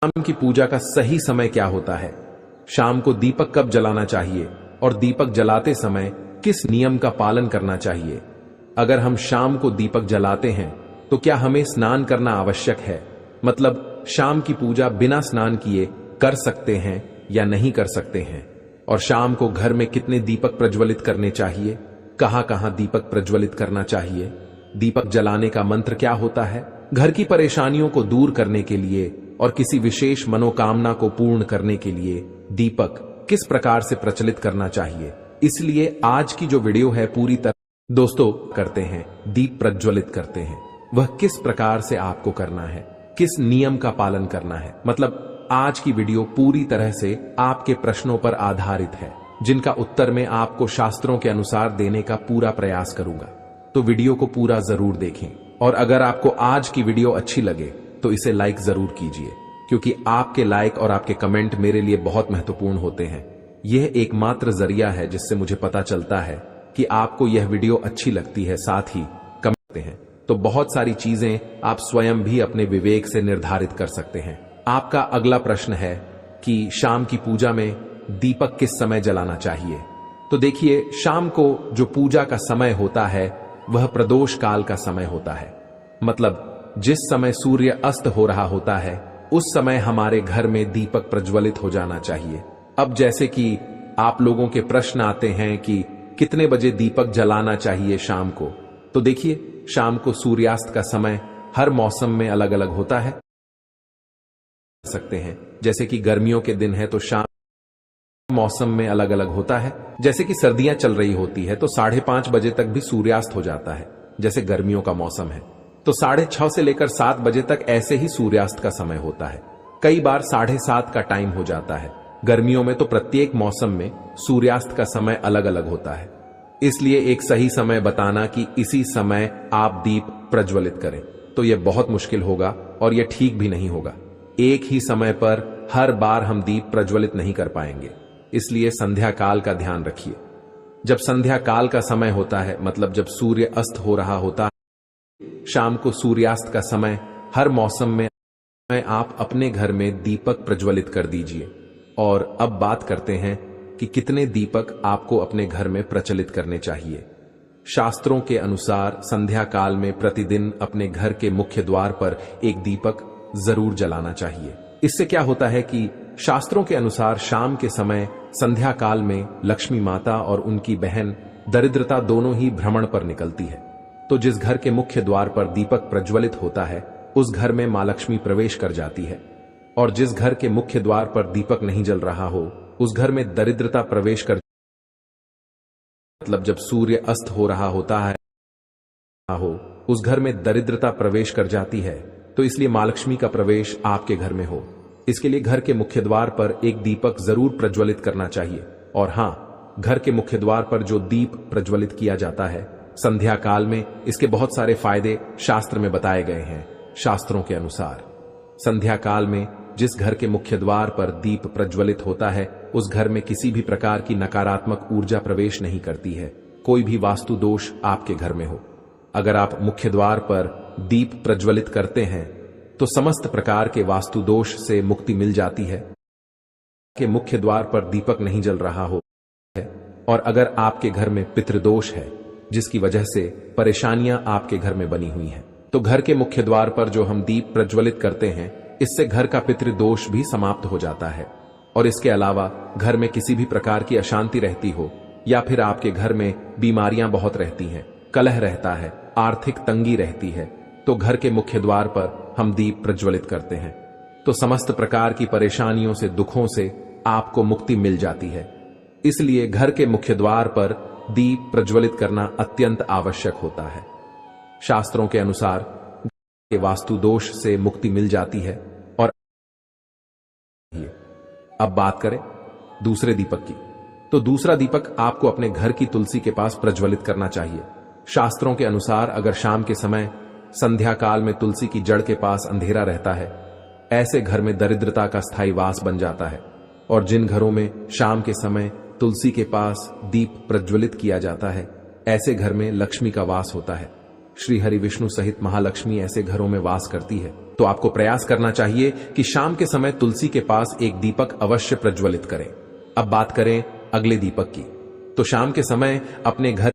शाम की पूजा का सही समय क्या होता है? शाम को दीपक कब जलाना चाहिए और दीपक जलाते समय किस नियम का पालन करना चाहिए? अगर हम शाम को दीपक जलाते हैं तो क्या हमें स्नान करना आवश्यक है? मतलब शाम की पूजा बिना स्नान किए कर सकते हैं या नहीं कर सकते हैं? और शाम को घर में कितने दीपक प्रज्वलित करने चाहिए? कहां कहां दीपक प्रज्वलित करना चाहिए? दीपक जलाने का मंत्र क्या होता है? घर की परेशानियों को दूर करने के लिए और किसी विशेष मनोकामना को पूर्ण करने के लिए दीपक किस प्रकार से प्रचलित करना चाहिए? इसलिए आज की जो वीडियो है पूरी तरह दोस्तों करते हैं, दीप प्रज्वलित करते हैं, वह किस प्रकार से आपको करना है, किस नियम का पालन करना है। मतलब आज की वीडियो पूरी तरह से आपके प्रश्नों पर आधारित है, जिनका उत्तर मैं आपको शास्त्रों के अनुसार देने का पूरा प्रयास करूंगा। तो वीडियो को पूरा जरूर देखें और अगर आपको आज की वीडियो अच्छी लगे तो इसे लाइक जरूर कीजिए, क्योंकि आपके लाइक और आपके कमेंट मेरे लिए बहुत महत्वपूर्ण होते हैं। यह एकमात्र जरिया है जिससे मुझे पता चलता है कि आपको यह वीडियो अच्छी लगती है। साथ ही कमेंट हैं तो बहुत सारी चीजें आप स्वयं भी अपने विवेक से निर्धारित कर सकते हैं। आपका अगला प्रश्न है कि शाम की पूजा में दीपक किस समय जलाना चाहिए? तो देखिए, शाम को जो पूजा का समय होता है वह प्रदोष काल का समय होता है। मतलब जिस समय सूर्य अस्त हो रहा होता है उस समय हमारे घर में दीपक प्रज्वलित हो जाना चाहिए। अब जैसे कि आप लोगों के प्रश्न आते हैं कि कितने बजे दीपक जलाना चाहिए शाम को, तो देखिए, शाम को सूर्यास्त का समय हर मौसम में अलग अलग होता है सकते हैं। जैसे कि गर्मियों के दिन है तो शाम मौसम में अलग अलग होता है। जैसे कि सर्दियां चल रही होती है तो 5:30 बजे तक भी सूर्यास्त हो जाता है। जैसे गर्मियों का मौसम है तो 6:30 से लेकर 7 बजे तक ऐसे ही सूर्यास्त का समय होता है। कई बार 7:30 का टाइम हो जाता है। गर्मियों में तो प्रत्येक मौसम में सूर्यास्त का समय अलग अलग होता है। इसलिए एक सही समय बताना कि इसी समय आप दीप प्रज्वलित करें तो यह बहुत मुश्किल होगा और यह ठीक भी नहीं होगा। एक ही समय पर हर बार हम दीप प्रज्वलित नहीं कर पाएंगे। इसलिए संध्या काल का ध्यान रखिए। जब संध्या काल का समय होता है, मतलब जब सूर्य अस्त हो रहा होता है, शाम को सूर्यास्त का समय हर मौसम में आप अपने घर में दीपक प्रज्वलित कर दीजिए। और अब बात करते हैं कि कितने दीपक आपको अपने घर में प्रचलित करने चाहिए। शास्त्रों के अनुसार संध्या काल में प्रतिदिन अपने घर के मुख्य द्वार पर एक दीपक जरूर जलाना चाहिए। इससे क्या होता है कि शास्त्रों के अनुसार शाम के समय संध्या काल में लक्ष्मी माता और उनकी बहन दरिद्रता दोनों ही भ्रमण पर निकलती है। तो जिस घर के मुख्य द्वार पर दीपक प्रज्वलित होता है उस घर में मां लक्ष्मी प्रवेश कर जाती है, और जिस घर के मुख्य द्वार पर दीपक नहीं जल रहा हो उस घर में दरिद्रता प्रवेश कर, मतलब जब सूर्य अस्त हो रहा होता है उस घर में दरिद्रता प्रवेश कर जाती है। तो इसलिए मां लक्ष्मी का प्रवेश आपके घर में हो, इसके लिए घर के मुख्य द्वार पर एक दीपक जरूर प्रज्वलित करना चाहिए। और हां, घर के मुख्य द्वार पर जो दीप प्रज्वलित किया जाता है संध्या काल में, इसके बहुत सारे फायदे शास्त्र में बताए गए हैं। शास्त्रों के अनुसार संध्या काल में जिस घर के मुख्य द्वार पर दीप प्रज्वलित होता है उस घर में किसी भी प्रकार की नकारात्मक ऊर्जा प्रवेश नहीं करती है। कोई भी वास्तु दोष आपके घर में हो, अगर आप मुख्य द्वार पर दीप प्रज्वलित करते हैं तो समस्त प्रकार के वास्तु दोष से मुक्ति मिल जाती है। के मुख्य द्वार पर दीपक नहीं जल रहा हो, और अगर आपके घर में पितृदोष है जिसकी वजह से परेशानियां आपके घर में बनी हुई हैं, तो घर के मुख्य द्वार पर जो हम दीप प्रज्वलित करते हैं इससे घर का पितृदोष भी समाप्त हो जाता है। और इसके अलावा घर में किसी भी प्रकार की अशांति रहती हो या फिर आपके घर में बीमारियां बहुत रहती हैं, कलह रहता है, आर्थिक तंगी रहती है, तो घर के मुख्य द्वार पर हम दीप प्रज्वलित करते हैं तो समस्त प्रकार की परेशानियों से, दुखों से आपको मुक्ति मिल जाती है। इसलिए घर के मुख्य द्वार पर दीप प्रज्वलित करना अत्यंत आवश्यक होता है। शास्त्रों के अनुसार के वास्तु दोष से मुक्ति मिल जाती है। और अब बात करें दूसरे दीपक की, तो दूसरा दीपक आपको अपने घर की तुलसी के पास प्रज्वलित करना चाहिए। शास्त्रों के अनुसार अगर शाम के समय संध्या काल में तुलसी की जड़ के पास अंधेरा रहता है, ऐसे घर में दरिद्रता का स्थायी वास बन जाता है। और जिन घरों में शाम के समय तुलसी के पास दीप प्रज्वलित किया जाता है ऐसे घर में लक्ष्मी का वास होता है। श्री हरि विष्णु सहित महालक्ष्मी ऐसे घरों में वास करती है। तो आपको प्रयास करना चाहिए कि शाम के समय तुलसी के पास एक दीपक अवश्य प्रज्वलित करें। अब बात करें अगले दीपक की, तो शाम के समय अपने घर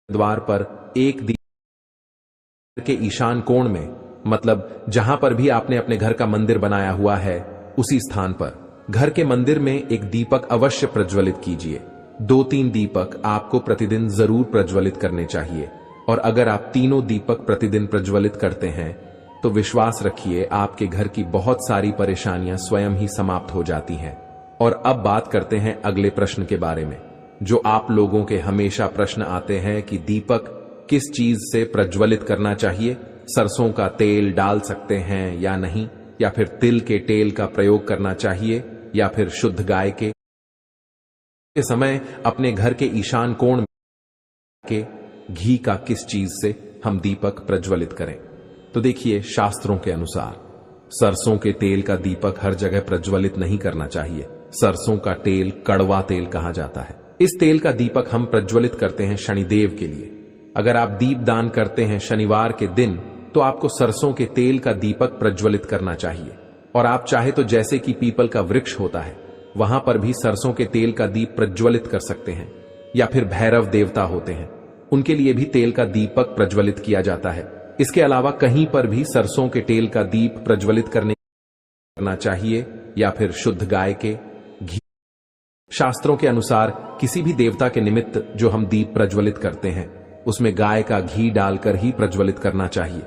द्वार पर एक दीपक के ईशान कोण में, मतलब जहां पर भी आपने अपने घर का मंदिर बनाया हुआ है उसी स्थान पर घर के मंदिर में एक दीपक अवश्य प्रज्वलित कीजिए। 2-3 दीपक आपको प्रतिदिन जरूर प्रज्वलित करने चाहिए, और अगर आप तीनों दीपक प्रतिदिन प्रज्वलित करते हैं तो विश्वास रखिए आपके घर की बहुत सारी परेशानियां स्वयं ही समाप्त हो जाती हैं। और अब बात करते हैं अगले प्रश्न के बारे में, जो आप लोगों के हमेशा प्रश्न आते हैं कि दीपक किस चीज से प्रज्वलित करना चाहिए। सरसों का तेल डाल सकते हैं या नहीं, या फिर तिल के तेल का प्रयोग करना चाहिए, या फिर शुद्ध गाय के समय अपने घर के ईशान कोण के घी का किस चीज से हम दीपक प्रज्वलित करें। तो देखिए, शास्त्रों के अनुसार सरसों के तेल का दीपक हर जगह प्रज्वलित नहीं करना चाहिए। सरसों का तेल कड़वा तेल कहा जाता है। इस तेल का दीपक हम प्रज्वलित करते हैं शनिदेव के लिए। अगर आप दीप दान करते हैं शनिवार के दिन तो आपको सरसों के तेल का दीपक प्रज्वलित करना चाहिए। और आप चाहे तो जैसे कि पीपल का वृक्ष होता है वहां पर भी सरसों के तेल का दीप प्रज्वलित कर सकते हैं, या फिर भैरव देवता होते हैं उनके लिए भी तेल का दीपक प्रज्वलित किया जाता है। इसके अलावा कहीं पर भी सरसों के तेल का दीप प्रज्वलित करना चाहिए, या फिर शुद्ध गाय के घी। शास्त्रों के अनुसार किसी भी देवता के निमित्त जो हम दीप प्रज्वलित करते हैं उसमें गाय का घी डालकर ही प्रज्वलित करना चाहिए।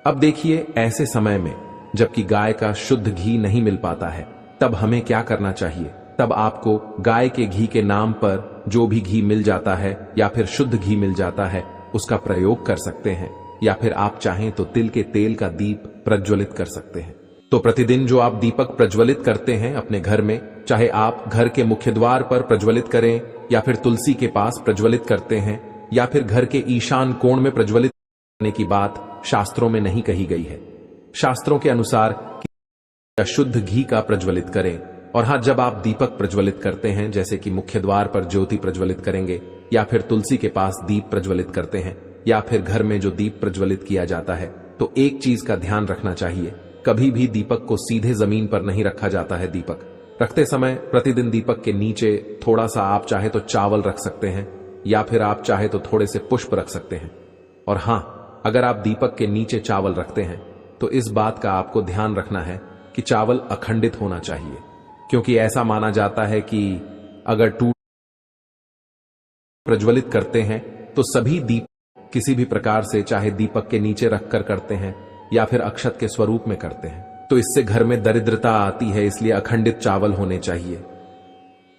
अब देखिए, ऐसे समय में जबकि गाय का शुद्ध घी नहीं मिल पाता है तब हमें क्या करना चाहिए। तब आपको गाय के घी के नाम पर जो भी घी मिल जाता है या फिर शुद्ध घी मिल जाता है उसका प्रयोग कर सकते हैं, या फिर आप चाहें तो तिल के तेल का दीप प्रज्वलित कर सकते हैं। तो प्रतिदिन जो आप दीपक प्रज्वलित करते हैं अपने घर में, चाहे आप घर के मुख्य द्वार पर प्रज्वलित करें, या फिर तुलसी के पास प्रज्वलित करते हैं, या फिर घर के ईशान कोण में प्रज्वलित करने की बात शास्त्रों में नहीं कही गई है। शास्त्रों के अनुसार शुद्ध घी का प्रज्वलित करें। और हाँ, जब आप दीपक प्रज्वलित करते हैं, जैसे कि मुख्य द्वार पर ज्योति प्रज्वलित करेंगे, या फिर तुलसी के पास दीप प्रज्वलित करते हैं, या फिर घर में जो दीप प्रज्वलित किया जाता है, तो एक चीज का ध्यान रखना चाहिए, कभी भी दीपक को सीधे जमीन पर नहीं रखा जाता है। दीपक रखते समय प्रतिदिन दीपक के नीचे थोड़ा सा आप चाहे तो चावल रख सकते हैं, या फिर आप चाहे तो थोड़े से पुष्प रख सकते हैं। और हाँ, अगर आप दीपक के नीचे चावल रखते हैं तो इस बात का आपको ध्यान रखना है कि चावल अखंडित होना चाहिए, क्योंकि ऐसा माना जाता है कि अगर टूट प्रज्वलित करते हैं तो सभी दीप किसी भी प्रकार से, चाहे दीपक के नीचे रखकर करते हैं या फिर अक्षत के स्वरूप में करते हैं, तो इससे घर में दरिद्रता आती है। इसलिए अखंडित चावल होने चाहिए।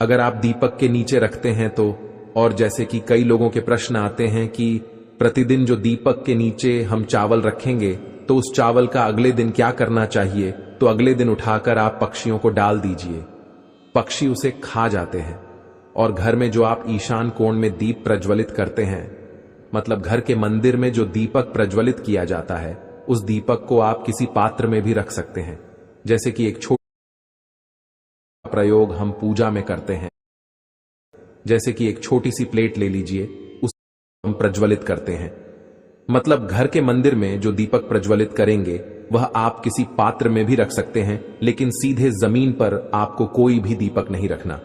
अगर आप दीपक के नीचे रखते हैं तो, और जैसे कि कई लोगों के प्रश्न आते हैं कि प्रतिदिन जो दीपक के नीचे हम चावल रखेंगे तो उस चावल का अगले दिन क्या करना चाहिए, तो अगले दिन उठाकर आप पक्षियों को डाल दीजिए। पक्षी उसे खा जाते हैं। और घर में जो आप ईशान कोण में दीप प्रज्वलित करते हैं, मतलब घर के मंदिर में जो दीपक प्रज्वलित किया जाता है, उस दीपक को आप किसी पात्र में भी रख सकते हैं। जैसे कि एक छोटा प्रयोग हम पूजा में करते हैं, जैसे कि एक छोटी सी प्लेट ले लीजिए, उस हम प्रज्वलित करते हैं। मतलब घर के मंदिर में जो दीपक प्रज्वलित करेंगे वह आप किसी पात्र में भी रख सकते हैं, लेकिन सीधे जमीन पर आपको कोई भी दीपक नहीं रखना।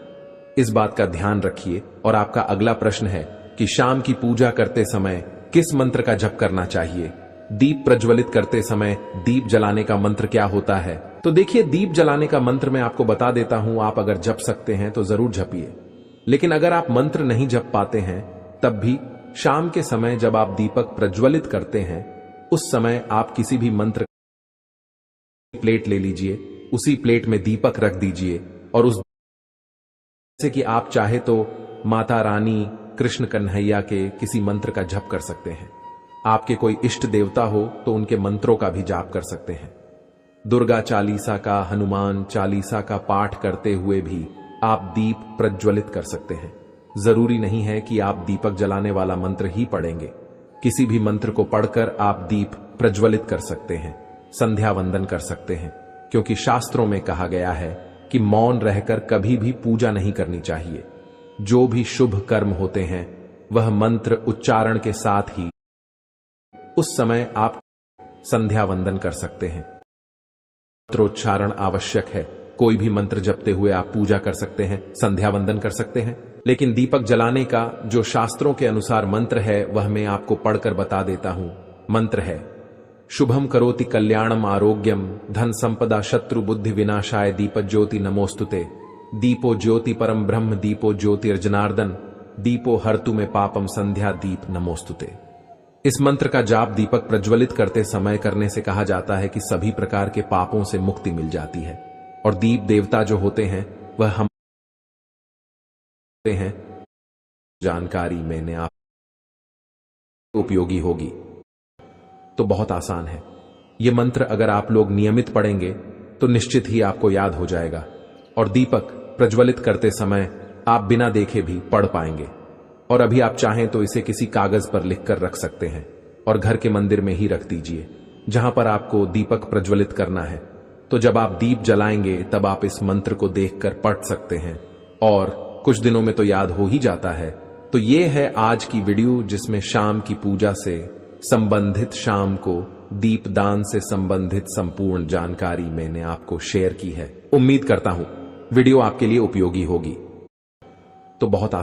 इस बात का ध्यान रखिए। और आपका अगला प्रश्न है कि शाम की पूजा करते समय किस मंत्र का जप करना चाहिए। दीप प्रज्वलित करते समय दीप जलाने का मंत्र क्या होता है। तो देखिए, दीप जलाने का मंत्र मैं आपको बता देता हूं। आप अगर जप सकते हैं तो जरूर जपिए, लेकिन अगर आप मंत्र नहीं जप पाते हैं तब भी शाम के समय जब आप दीपक प्रज्वलित करते हैं उस समय आप किसी भी मंत्र प्लेट ले लीजिए, उसी प्लेट में दीपक रख दीजिए, और उस जैसे कि आप चाहे तो माता रानी, कृष्ण कन्हैया के किसी मंत्र का जप कर सकते हैं। आपके कोई इष्ट देवता हो तो उनके मंत्रों का भी जाप कर सकते हैं। दुर्गा चालीसा का, हनुमान चालीसा का पाठ करते हुए भी आप दीप प्रज्वलित कर सकते हैं। जरूरी नहीं है कि आप दीपक जलाने वाला मंत्र ही पढ़ेंगे। किसी भी मंत्र को पढ़कर आप दीप प्रज्वलित कर सकते हैं, संध्या वंदन कर सकते हैं, क्योंकि शास्त्रों में कहा गया है कि मौन रहकर कभी भी पूजा नहीं करनी चाहिए। जो भी शुभ कर्म होते हैं वह मंत्र उच्चारण के साथ ही उस समय आप संध्या वंदन कर सकते हैं। मंत्रोच्चारण आवश्यक है। कोई भी मंत्र जपते हुए आप पूजा कर सकते हैं, संध्या वंदन कर सकते हैं, लेकिन दीपक जलाने का जो शास्त्रों के अनुसार मंत्र है वह मैं आपको पढ़कर बता देता हूं। मंत्र है, शुभम करोति कल्याणम आरोग्यम धन संपदा शत्रु बुद्धि विनाशाय दीप ज्योति नमोस्तुते। दीपो ज्योति परम ब्रह्म दीपो ज्योतिर्जनार्दन दीपो हर्तु में पापम संध्या दीप नमोस्तुते। इस मंत्र का जाप दीपक प्रज्वलित करते समय करने से कहा जाता है कि सभी प्रकार के पापों से मुक्ति मिल जाती है और दीप देवता जो होते हैं वह हम हैं। जानकारी मैंने आप उपयोगी होगी तो बहुत आसान है। यह मंत्र अगर आप लोग नियमित पढ़ेंगे तो निश्चित ही आपको याद हो जाएगा और दीपक प्रज्वलित करते समय आप बिना देखे भी पढ़ पाएंगे। और अभी आप चाहें तो इसे किसी कागज पर लिखकर रख सकते हैं और घर के मंदिर में ही रख दीजिए जहां पर आपको दीपक प्रज्वलित करना है। तो जब आप दीप जलाएंगे तब आप इस मंत्र को देखकर पढ़ सकते हैं और कुछ दिनों में तो याद हो ही जाता है। तो ये है आज की वीडियो जिसमें शाम की पूजा से संबंधित, शाम को दीप दान से संबंधित संपूर्ण जानकारी मैंने आपको शेयर की है। उम्मीद करता हूं वीडियो आपके लिए उपयोगी होगी। तो बहुत आसान